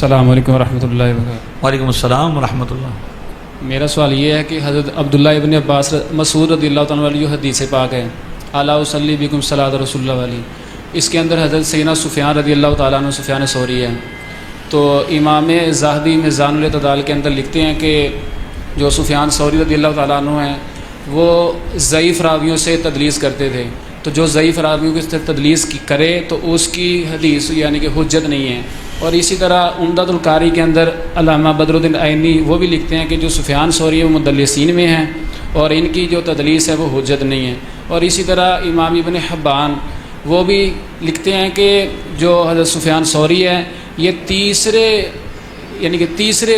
السلام علیکم ورحمۃ اللہ وبرکاتہ۔ وعلیکم السلام ورحمۃ اللہ۔ میرا سوال یہ ہے کہ حضرت عبداللہ ابن عباس مسعود رضی اللہ تعالیٰ عنہ والی جو حدیث پاک ہے الا اصلی بکم صلاۃ رسول اللہ علیہ، اس کے اندر حضرت سیدنا سفیان رضی اللہ تعالیٰ عنہ سفیان ثوری ہے، تو امام زاہدی میزان الاعتدال کے اندر لکھتے ہیں کہ جو سفیان ثوری رضی اللہ تعالیٰ عنہ ہیں وہ ضعیف راویوں سے تدلیس کرتے تھے، تو جو ضعیف راویوں کے تدلیس کرے تو اس کی حدیث یعنی کہ حجت نہیں ہے۔ اور اسی طرح عمدۃ القاری کے اندر علامہ بدر الدین عینی وہ بھی لکھتے ہیں کہ جو سفیان ثوری وہ مدلسین میں ہیں اور ان کی جو تدلیس ہے وہ حجت نہیں ہے۔ اور اسی طرح امام ابن حبان وہ بھی لکھتے ہیں کہ جو حضرت سفیان ثوری ہے یہ تیسرے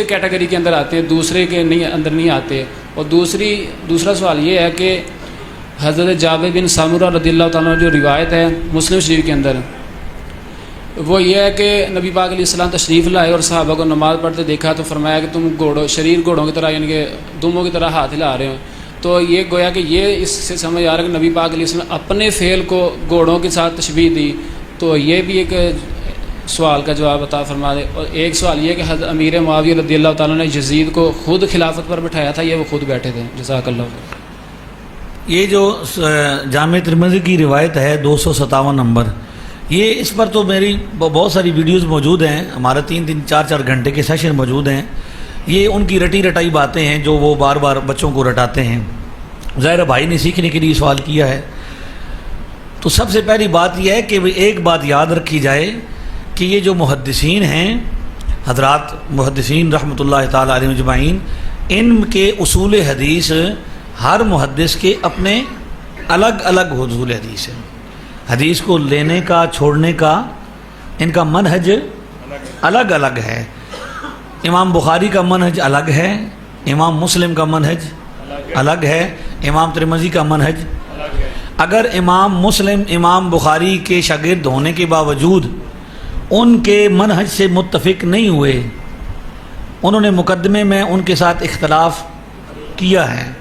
کیٹیگری کے اندر آتے ہیں، دوسرے کے اندر نہیں آتے۔ اور دوسرا سوال یہ ہے کہ حضرت جابر بن سامورہ رضی اللہ تعالیٰ عنہ جو روایت ہے مسلم شریف کے اندر، وہ یہ ہے کہ نبی پاک علیہ السلام تشریف لائے اور صحابہ کو نماز پڑھتے دیکھا تو فرمایا کہ تم شریر گھوڑوں کی طرح یعنی کہ دموں کی طرح ہاتھ ہلا رہے ہو، تو یہ گویا کہ یہ اس سے سمجھ آ رہا ہے کہ نبی پاک علیہ السلام اپنے فعل کو گھوڑوں کے ساتھ تشبیہ دی، تو یہ بھی ایک سوال کا جواب عطا فرما دے۔ اور ایک سوال یہ کہ حضرت امیر معاویہ رضی اللہ تعالیٰ نے یزید کو خود خلافت پر بٹھایا تھا یا وہ خود بیٹھے تھے؟ جزاک اللہ۔ یہ جو جامع ترمذی کی روایت ہے 257 نمبر، یہ اس پر تو میری بہت ساری ویڈیوز موجود ہیں، ہمارے 3-4 گھنٹے کے سیشن موجود ہیں۔ یہ ان کی رٹی رٹائی باتیں ہیں جو وہ بار بار بچوں کو رٹاتے ہیں۔ ظاہر بھائی نے سیکھنے کے لیے سوال کیا ہے، تو سب سے پہلی بات یہ ہے کہ ایک بات یاد رکھی جائے کہ یہ جو محدثین ہیں حضرات محدثین رحمۃ اللہ تعالیٰ علیہ اجمعین، ان کے اصول حدیث ہر محدث کے اپنے الگ الگ اصول حدیث ہیں۔ حدیث کو لینے کا چھوڑنے کا ان کا منہج الگ الگ ہے۔ امام بخاری کا منہج الگ ہے، امام مسلم کا منہج الگ ہے، امام ترمذی کا منہج۔ اگر امام مسلم امام بخاری کے شاگرد ہونے کے باوجود ان کے منہج سے متفق نہیں ہوئے، انہوں نے مقدمے میں ان کے ساتھ اختلاف کیا ہے،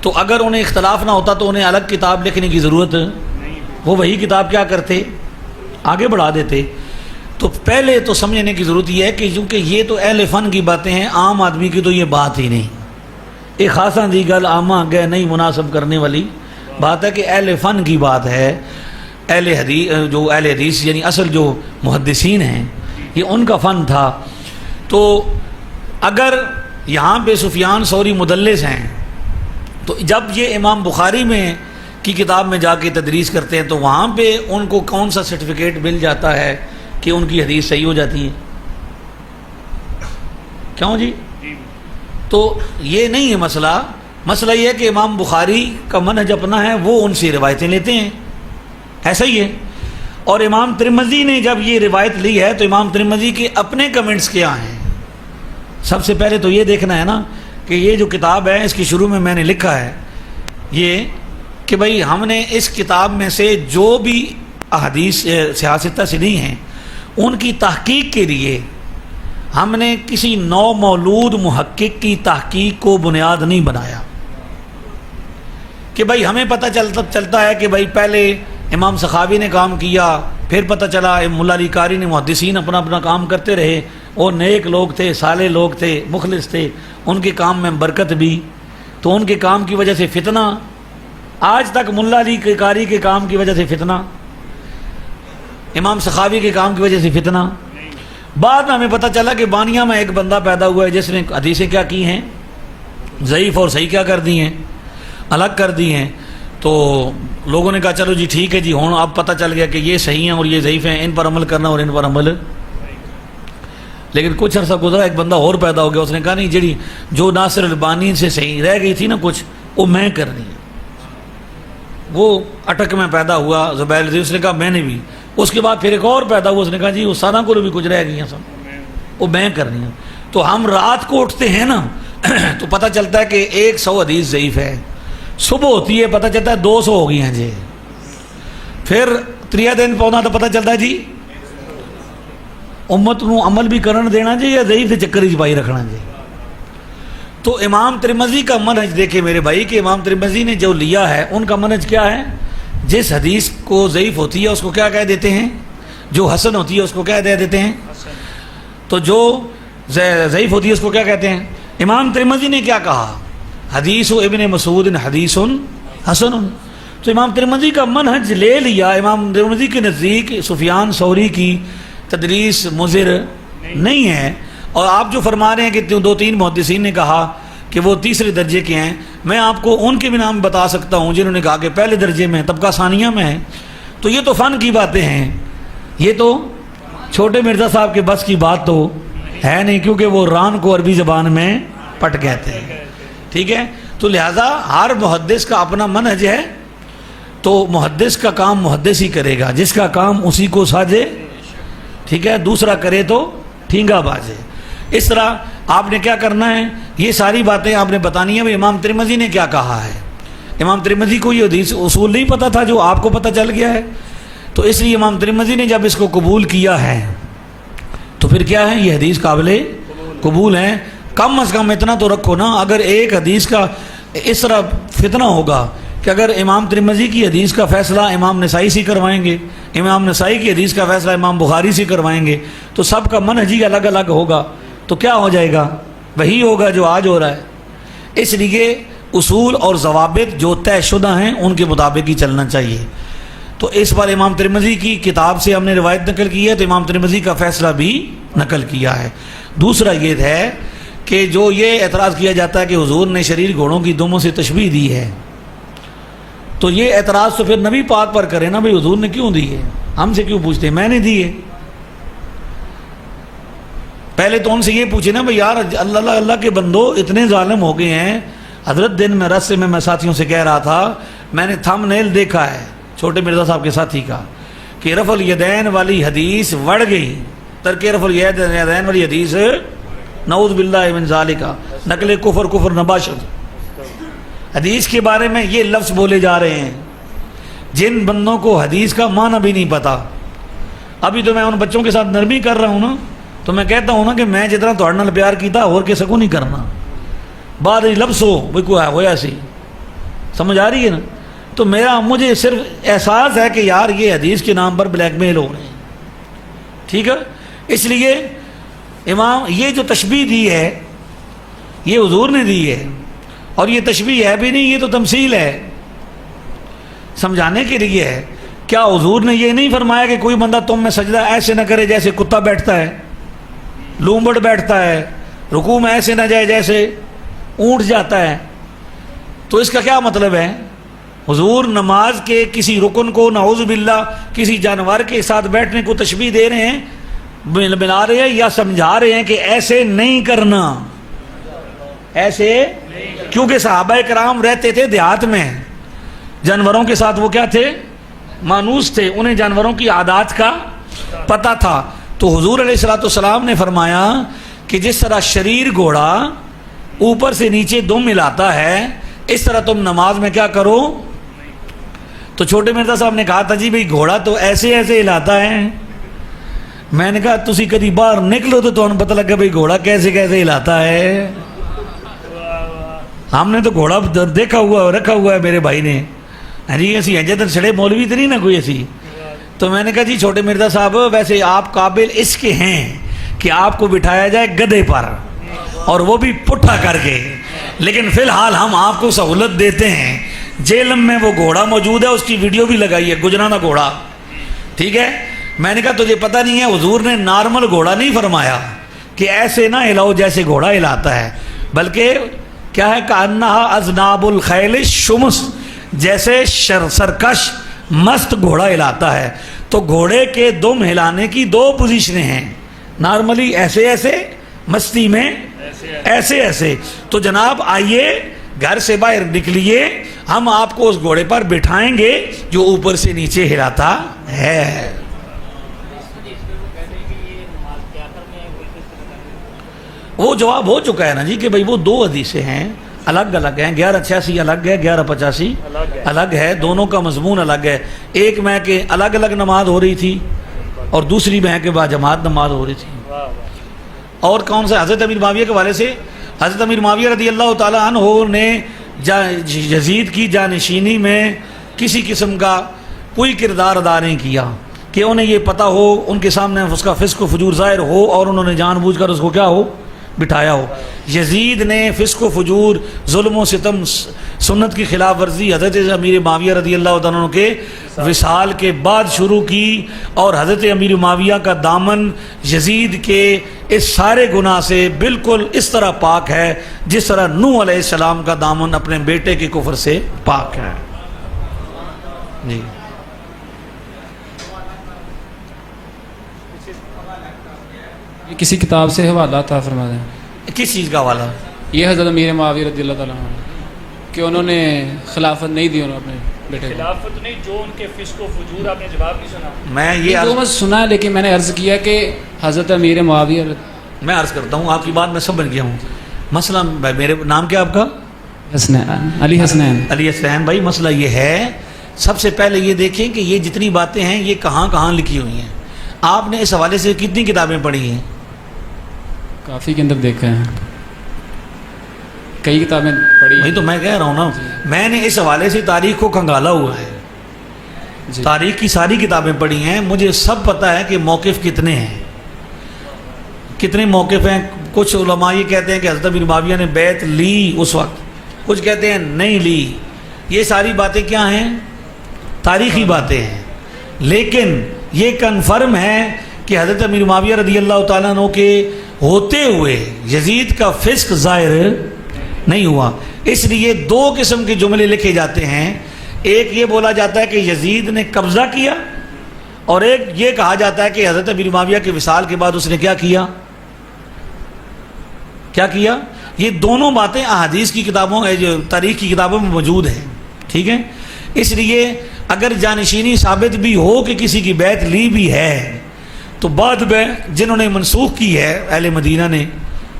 تو اگر انہیں اختلاف نہ ہوتا تو انہیں الگ کتاب لکھنے کی ضرورت، وہ وہی کتاب کیا کرتے، آگے بڑھا دیتے۔ تو پہلے تو سمجھنے کی ضرورت یہ ہے کہ چونکہ یہ تو اہل فن کی باتیں ہیں، عام آدمی کی تو یہ بات ہی نہیں، ایک خاصا دی گل عامہ گئے نہیں مناسب کرنے والی بات ہے کہ اہل فن کی بات ہے۔ اہل حدیث یعنی اصل جو محدثین ہیں یہ ان کا فن تھا۔ تو اگر یہاں پہ سفیان ثوری مدلس ہیں تو جب یہ امام بخاری میں کی کتاب میں جا کے تدریس کرتے ہیں تو وہاں پہ ان کو کون سا سرٹیفکیٹ مل جاتا ہے کہ ان کی حدیث صحیح ہو جاتی ہے؟ کیوں جی؟ تو یہ نہیں ہے مسئلہ یہ ہے کہ امام بخاری کا منہج اپنا ہے، وہ ان سے روایتیں لیتے ہیں، ایسا ہی ہے۔ اور امام ترمذی نے جب یہ روایت لی ہے تو امام ترمذی کے اپنے کمنٹس کیا ہیں؟ سب سے پہلے تو یہ دیکھنا ہے نا کہ یہ جو کتاب ہے اس کی شروع میں نے لکھا ہے یہ کہ بھائی ہم نے اس کتاب میں سے جو بھی احادیث سیاستہ سے نہیں ہیں ان کی تحقیق کے لیے ہم نے کسی نو مولود محقق کی تحقیق کو بنیاد نہیں بنایا کہ بھائی ہمیں پتہ چلتا ہے کہ بھائی پہلے امام سخاوی نے کام کیا، پھر پتہ چلا ملا علی قاری نے، محدثین اپنا کام کرتے رہے اور نیک لوگ تھے، صالح لوگ تھے، مخلص تھے، ان کے کام میں برکت بھی، تو ان کے کام کی وجہ سے فتنہ، آج تک ملا علی قاری کے کام کی وجہ سے فتنہ، امام سخاوی کے کام کی وجہ سے فتنہ۔ بعد میں ہمیں پتہ چلا کہ بانیہ میں ایک بندہ پیدا ہوا ہے جس نے حدیثیں کیا کی ہیں، ضعیف اور صحیح کیا کر دی ہیں، الگ کر دی ہیں۔ تو لوگوں نے کہا چلو جی ٹھیک ہے جی، ہوں اب پتہ چل گیا کہ یہ صحیح ہیں اور یہ ضعیف ہیں، ان پر عمل کرنا اور ان پر عمل۔ لیکن کچھ عرصہ گزرا، ایک بندہ اور پیدا ہو گیا، اس نے کہا نہیں جڑی جو ناصر البانی سے صحیح رہ گئی تھی نا کچھ، وہ میں کرنی ہے۔ وہ اٹک میں پیدا ہوا زبیر عزیز، اس نے کہا میں نے بھی۔ اس کے بعد پھر ایک اور پیدا ہوا، اس نے کہا جی وہ سارا کو بھی کچھ رہ گئی ہیں سب، وہ میں کرنی ہے۔ تو ہم رات کو اٹھتے ہیں نا تو پتہ چلتا ہے کہ 100 حدیث ضعیف ہے، صبح ہوتی ہے پتہ چلتا ہے 200 ہو گئی ہیں جی، پھر تریہ دن پونا تو پتہ چلتا ہے جی امت نو عمل بھی کرن دینا جی یا ضعیف چکر ہی پائی رکھنا جی۔ تو امام ترمذی کا منہج دیکھے میرے بھائی کہ امام ترمذی نے جو لیا ہے ان کا منہج کیا ہے؟ جس حدیث کو ضعیف ہوتی ہے اس کو کیا کہہ دیتے ہیں؟ جو حسن ہوتی ہے اس کو کیا دے دیتے ہیں؟ تو جو ضعیف ہوتی ہے اس کو کیا کہتے ہیں؟ امام ترمذی نے کیا کہا؟ حدیث ابن مسعود حدیث حسن. تو امام ترمذی کا منہج لے لیا. امام ترمذی کے نزدیک سفیان ثوری کی تدریس مضر نہیں ہے. اور آپ جو فرما رہے ہیں کہ 2-3 محدثین نے کہا کہ وہ تیسرے درجے کے ہیں، میں آپ کو ان کے بھی نام بتا سکتا ہوں جنہوں نے کہا کہ پہلے درجے میں طبقہ ثانیہ میں ہے. تو یہ تو فن کی باتیں ہیں، یہ تو چھوٹے مرزا صاحب کے بس کی بات تو ہے نہیں، کیونکہ وہ ران کو عربی زبان میں پٹ کہتے ہیں. ٹھیک ہے، تو لہٰذا ہر محدث کا اپنا منہج ہے. تو محدث کا کام محدث ہی کرے گا، جس کا کام اسی کو ساجے. ٹھیک ہے، دوسرا کرے تو ٹھینگا بازے. اس طرح آپ نے کیا کرنا ہے، یہ ساری باتیں آپ نے بتانی ہیں. امام ترمذی نے کیا کہا ہے؟ امام ترمذی کو یہ حدیث اصول نہیں پتہ تھا جو آپ کو پتہ چل گیا ہے. تو اس لیے امام ترمذی نے جب اس کو قبول کیا ہے تو پھر کیا ہے، یہ حدیث قابل قبول ہے. کم از کم اتنا تو رکھو نا، اگر ایک حدیث کا اس طرح فتنہ ہوگا کہ اگر امام ترمذی کی حدیث کا فیصلہ امام نسائی سے کروائیں گے، امام نسائی کی حدیث کا فیصلہ امام بخاری سے کروائیں گے، تو سب کا منہج ہی الگ الگ ہوگا، تو کیا ہو جائے گا؟ وہی ہوگا جو آج ہو رہا ہے. اس لیے اصول اور ضوابط جو طے شدہ ہیں ان کے مطابق ہی چلنا چاہیے. تو اس بار امام ترمذی کی کتاب سے ہم نے روایت نقل کی ہے، تو امام ترمذی کا فیصلہ بھی نقل کیا ہے. دوسرا یہ ہے کہ جو یہ اعتراض کیا جاتا ہے کہ حضور نے شریر گھوڑوں کی دموں سے تشبیہ دی ہے، تو یہ اعتراض تو پھر نبی پاک پر کرے نا، بھئی حضور نے کیوں دی ہے؟ ہم سے کیوں پوچھتے ہیں؟ میں نے دی ہے. پہلے تو ان سے یہ پوچھے نا، بھئی یار اللہ کے بندو اتنے ظالم ہو گئے ہیں. حضرت دن میں رستے میں ساتھیوں سے کہہ رہا تھا، میں نے تھم نیل دیکھا ہے چھوٹے مرزا صاحب کے ساتھی کا کہ رفع الیدین والی حدیث وڑ گئی، ترک رفع الیدین والی حدیث نعوذ باللہ من ذالک، نقل کفر نباشد. حدیث کے بارے میں یہ لفظ بولے جا رہے ہیں جن بندوں کو حدیث کا معنی بھی نہیں پتا. ابھی تو میں ان بچوں کے ساتھ نرمی کر رہا ہوں نا، تو میں کہتا ہوں نا کہ میں جتنا تھوڑے نال پیار کیتا اور کسے کو نہیں کرنا. بعد لفظ ہو بھئی کوئی ہویا سی، سمجھ آ رہی ہے نا؟ تو مجھے صرف احساس ہے کہ یار یہ حدیث کے نام پر بلیک میل ہو رہے ہیں. ٹھیک ہے، اس لیے امام یہ جو تشبیہ دی ہے یہ حضور نے دی ہے، اور یہ تشبیہ ہے بھی نہیں، یہ تو تمثیل ہے، سمجھانے کے لیے ہے. کیا حضور نے یہ نہیں فرمایا کہ کوئی بندہ تم میں سجدہ ایسے نہ کرے جیسے کتا بیٹھتا ہے، لومبڑ بیٹھتا ہے، رکوع میں ایسے نہ جائے جیسے اونٹ جاتا ہے؟ تو اس کا کیا مطلب ہے؟ حضور نماز کے کسی رکن کو نعوذ باللہ کسی جانور کے ساتھ بیٹھنے کو تشبیہ دے رہے ہیں، بنا رہے ہیں، یا سمجھا رہے ہیں کہ ایسے نہیں کرنا، ایسے. کیونکہ صحابہ کرام رہتے تھے دیہات میں، جانوروں کے ساتھ وہ کیا تھے؟ مانوس تھے، انہیں جانوروں کی عادات کا پتہ تھا. تو حضور علیہ الصلوۃ والسلام نے فرمایا کہ جس طرح شریر گھوڑا اوپر سے نیچے دم ہلاتا ہے، اس طرح تم نماز میں کیا کرو. تو چھوٹے مرزا صاحب نے کہا تھا جی بھئی گھوڑا تو ایسے ایسے ہلاتا ہے. میں نے کہا تسی کدی باہر نکلو تو تمہیں پتہ لگا بھئی گھوڑا کیسے کیسے ہلاتا ہے. ہم نے تو گھوڑا دیکھا ہوا رکھا ہوا ہے میرے بھائی نے. جی ایسی ہنجے چھڑے مولوی تو نہیں نا کوئی ایسی. تو میں نے کہا جی چھوٹے مرزا صاحب ویسے آپ قابل اس کے ہیں کہ آپ کو بٹھایا جائے گدھے پر اور وہ بھی پٹھا کر کے، لیکن فی الحال ہم آپ کو سہولت دیتے ہیں. جیلم میں وہ گھوڑا موجود ہے، اس کی ویڈیو بھی لگائی ہے، گجرانا گھوڑا. ٹھیک ہے، میں نے کہا تجھے پتہ نہیں ہے حضور نے نارمل گھوڑا نہیں فرمایا کہ ایسے نہ ہلاؤ جیسے گھوڑا ہلاتا ہے، بلکہ کیا ہے کأنہا اذناب الخیل الشمس، جیسے سرکش مست گھوڑا ہلاتا ہے. تو گھوڑے کے دم ہلانے کی 2 پوزیشنیں ہیں، نارملی ایسے ایسے، مستی میں ایسے ایسے. تو جناب آئیے گھر سے باہر نکلیے، ہم آپ کو اس گھوڑے پر بٹھائیں گے جو اوپر سے نیچے ہلاتا ہے. وہ جواب ہو چکا ہے نا جی کہ بھئی وہ 2 حدیثیں ہیں، الگ الگ ہیں. 1186 الگ ہے، 1185 الگ ہے، دونوں کا مضمون الگ ہے. ایک میں کہ الگ الگ نماز ہو رہی تھی اور دوسری میں کہ باجماعت نماز ہو رہی تھی. اور کون سا؟ حضرت امیر معاویہ کے والے سے حضرت امیر معاویہ رضی اللہ تعالیٰ عنہ نے یزید کی جانشینی میں کسی قسم کا کوئی کردار ادا نہیں کیا. کہ انہیں یہ پتہ ہو، ان کے سامنے اس کا فسق و فجور ظاہر ہو اور انہوں نے جان بوجھ کر اس کو کیا ہو، بٹھایا ہو۔ یزید نے فسق و فجور، ظلم و ستم، سنت کی خلاف ورزی حضرت امیر معاویہ رضی اللہ تعالیٰ عنہ کے وصال کے بعد شروع کی، اور حضرت امیر معاویہ کا دامن یزید کے اس سارے گناہ سے بالکل اس طرح پاک ہے جس طرح نوح علیہ السلام کا دامن اپنے بیٹے کے کفر سے پاک ہے۔ جی یہ کسی کتاب سے حوالہ تھا، فرما دیں کس چیز کا حوالہ؟ یہ حضرت امیر معاویہ رضی اللہ تعالیٰ عنہ کہ انہوں نے خلافت نہیں دی، انہوں نے اپنے بیٹے کو خلافت نہیں، جو ان کے فسق و فجور، آپ نے جواب نہیں سنا؟ میں یہ جو میں سنا ہے، لیکن میں نے عرض کیا کہ حضرت امیر معاویہ میں عرض کرتا ہوں، آپ کی بات میں سمجھ گیا ہوں۔ مسئلہ میرے نام کیا آپ کا؟ حسنین، علی حسنین۔ علی حسین بھائی، مسئلہ یہ ہے، سب سے پہلے یہ دیکھیں کہ یہ جتنی باتیں ہیں یہ کہاں کہاں لکھی ہوئی ہیں۔ آپ نے اس حوالے سے کتنی کتابیں پڑھی ہیں؟ کافی کے اندر دیکھا ہے، کئی کتابیں پڑھی۔ وہی تو میں کہہ رہا ہوں نا، میں نے اس حوالے سے تاریخ کو کھنگالا ہوا ہے، جی تاریخ کی ساری کتابیں پڑھی ہیں، مجھے سب پتہ ہے کہ موقف کتنے ہیں، کتنے موقف ہیں۔ کچھ علماء یہ کہتے ہیں کہ حضرت بن معاویہ نے بیعت لی اس وقت، کچھ کہتے ہیں نہیں لی۔ یہ ساری باتیں کیا ہیں؟ تاریخی باتیں ہیں، لیکن یہ کنفرم ہے کہ حضرت امیر معاویہ رضی اللہ تعالیٰ عنہ کے ہوتے ہوئے یزید کا فسق ظاہر نہیں ہوا۔ اس لیے دو قسم کے جملے لکھے جاتے ہیں، ایک یہ بولا جاتا ہے کہ یزید نے قبضہ کیا، اور ایک یہ کہا جاتا ہے کہ حضرت امیر معاویہ کے وصال کے بعد اس نے کیا کیا۔ یہ دونوں باتیں احادیث کی کتابوں، تاریخ کی کتابوں میں موجود ہیں، ٹھیک ہے۔ اس لیے اگر جانشینی ثابت بھی ہو کہ کسی کی بیعت لی بھی ہے، تو بعد میں جنہوں نے منسوخ کی ہے اہل مدینہ نے،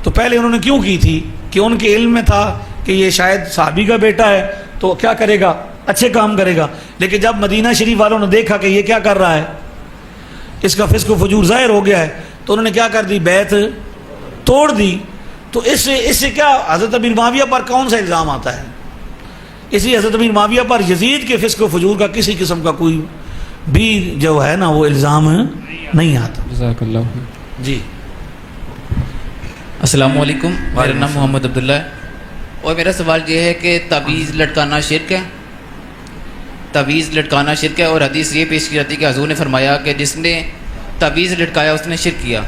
تو پہلے انہوں نے کیوں کی تھی؟ کہ ان کے علم میں تھا کہ یہ شاید صحابی کا بیٹا ہے تو کیا کرے گا، اچھے کام کرے گا۔ لیکن جب مدینہ شریف والوں نے دیکھا کہ یہ کیا کر رہا ہے، اس کا فسق و فجور ظاہر ہو گیا ہے، تو انہوں نے کیا کر دی، بیعت توڑ دی۔ تو اس سے کیا حضرت امیر معاویہ پر کون سا الزام آتا ہے؟ اسی حضرت امیر معاویہ پر یزید کے فسق و فجور کا کسی قسم کا کوئی بھی جو ہے نا وہ الزام نہیں آتا۔ جزاک اللہ۔ جی السلام علیکم، میرا نام محمد عبداللہ ہے، اور میرا سوال یہ ہے کہ تعویذ لٹکانا شرک ہے؟ تعویذ لٹکانا شرک ہے، اور حدیث یہ پیش کی جاتی ہے کہ حضور نے فرمایا کہ جس نے تعویذ لٹکایا اس نے شرک کیا۔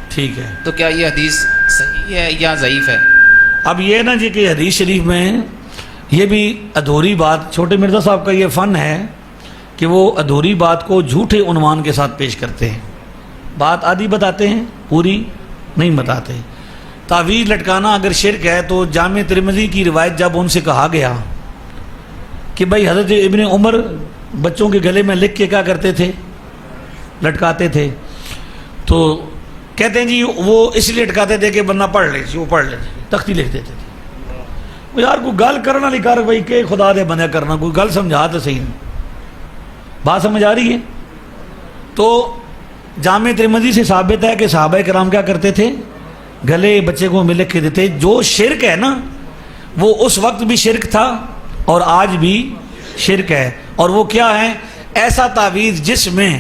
ٹھیک ہے، تو کیا یہ حدیث صحیح ہے یا ضعیف ہے؟ اب یہ نا جی کہ حدیث شریف میں یہ بھی ادھوری بات، چھوٹے مرزا صاحب کا یہ فن ہے کہ وہ ادھوری بات کو جھوٹے عنوان کے ساتھ پیش کرتے ہیں، بات آدھی بتاتے ہیں، پوری نہیں بتاتے۔ تعویذ لٹکانا اگر شرک ہے تو جامع ترمذی کی روایت جب ان سے کہا گیا کہ بھائی حضرت ابن عمر بچوں کے گلے میں لکھ کے کیا کرتے تھے، لٹکاتے تھے، تو کہتے ہیں جی وہ اس لیے لٹکاتے تھے کہ بندہ پڑھ لے، وہ پڑھ لے، تختی لکھ دیتے تھے۔ وہ یار کوئی گل کرنا لکھا رہا بھائی کہ خدا دے بندہ کرنا، کوئی گل سمجھا تو صحیح نہیں، بات سمجھ آ رہی ہے؟ تو جامع ترمذی سے ثابت ہے کہ صحابہ کرام کیا کرتے تھے، گلے بچے کو لکھ کے دیتے۔ جو شرک ہے نا وہ اس وقت بھی شرک تھا اور آج بھی شرک ہے، اور وہ کیا ہے؟ ایسا تعویذ جس میں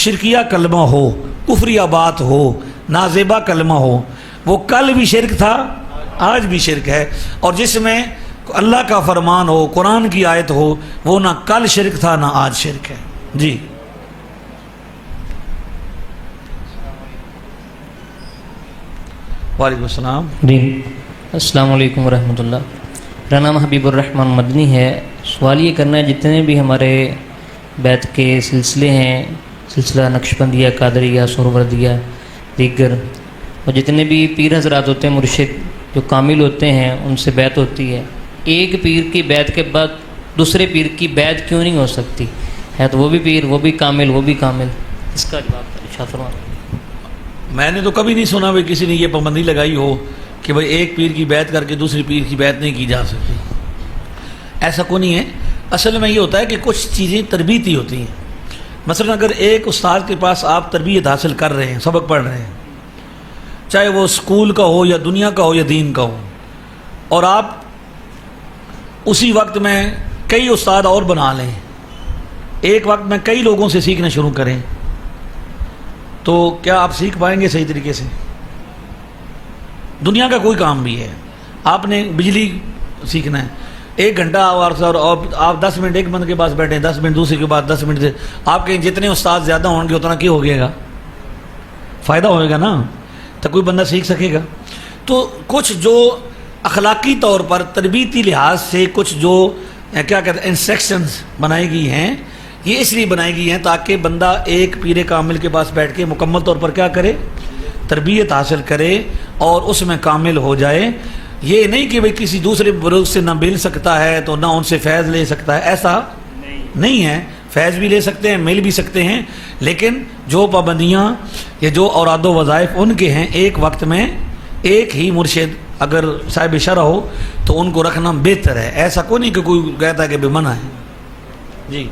شرکیہ کلمہ ہو، کفریہ بات ہو، نازیبہ کلمہ ہو، وہ کل بھی شرک تھا، آج بھی شرک ہے، اور جس میں اللہ کا فرمان ہو، قرآن کی آیت ہو، وہ نہ کل شرک تھا نہ آج شرک ہے۔ جی وعلیکم السلام۔ جی السلام علیکم ورحمۃ اللہ، میرا نام حبیب الرحمن مدنی ہے۔ سوال یہ کرنا ہے جتنے بھی ہمارے بیت کے سلسلے ہیں، سلسلہ نقشبندیہ، قادریہ، سہروردیہ، دیگر، اور جتنے بھی پیر حضرات ہوتے ہیں، مرشد جو کامل ہوتے ہیں، ان سے بیعت ہوتی ہے، ایک پیر کی بیعت کے بعد دوسرے پیر کی بیعت کیوں نہیں ہو سکتی؟ ہے تو وہ بھی پیر، وہ بھی کامل، وہ بھی کامل، اس کا جواب ارشاد فرمائیں۔ میں نے تو کبھی نہیں سنا بھائی کسی نے یہ پابندی لگائی ہو کہ بھائی ایک پیر کی بیعت کر کے دوسری پیر کی بیعت نہیں کی جا سکتی، ایسا کوئی نہیں ہے۔ اصل میں یہ ہوتا ہے کہ کچھ چیزیں تربیتی ہوتی ہیں۔ مثلا اگر ایک استاد کے پاس آپ تربیت حاصل کر رہے ہیں، سبق پڑھ رہے ہیں، چاہے وہ اسکول کا ہو یا دنیا کا ہو یا دین کا ہو، اور آپ اسی وقت میں کئی استاد اور بنا لیں، ایک وقت میں کئی لوگوں سے سیکھنا شروع کریں تو کیا آپ سیکھ پائیں گے صحیح طریقے سے؟ دنیا کا کوئی کام بھی ہے، آپ نے بجلی سیکھنا ہے، 1 گھنٹہ اور آپ 10 منٹ ایک بندے کے پاس بیٹھیں، 10 منٹ دوسرے کے بعد 10 منٹ سے آپ کے جتنے استاد زیادہ ہوں گے اتنا کیا ہو گیا گا، فائدہ ہوئے گا نا، تو کوئی بندہ سیکھ سکے گا۔ تو کچھ جو اخلاقی طور پر تربیتی لحاظ سے کچھ جو کیا کہتے ہیں انسٹرکشنز بنائی گئی ہیں، یہ اس لیے بنائی گئی ہیں تاکہ بندہ ایک پیر کامل کے پاس بیٹھ کے مکمل طور پر کیا کرے، تربیت حاصل کرے اور اس میں کامل ہو جائے۔ یہ نہیں کہ بھئی کسی دوسرے بزرگ سے نہ مل سکتا ہے تو نہ ان سے فیض لے سکتا ہے، ایسا نہیں ہے، فیض بھی لے سکتے ہیں، مل بھی سکتے ہیں، لیکن جو پابندیاں یا جو اوراد و وظائف ان کے ہیں، ایک وقت میں ایک ہی مرشد اگر صاحب شرع ہو تو ان کو رکھنا بہتر ہے، ایسا کوئی نہیں کہ کوئی کہتا ہے کہ بے منع ہے۔ جی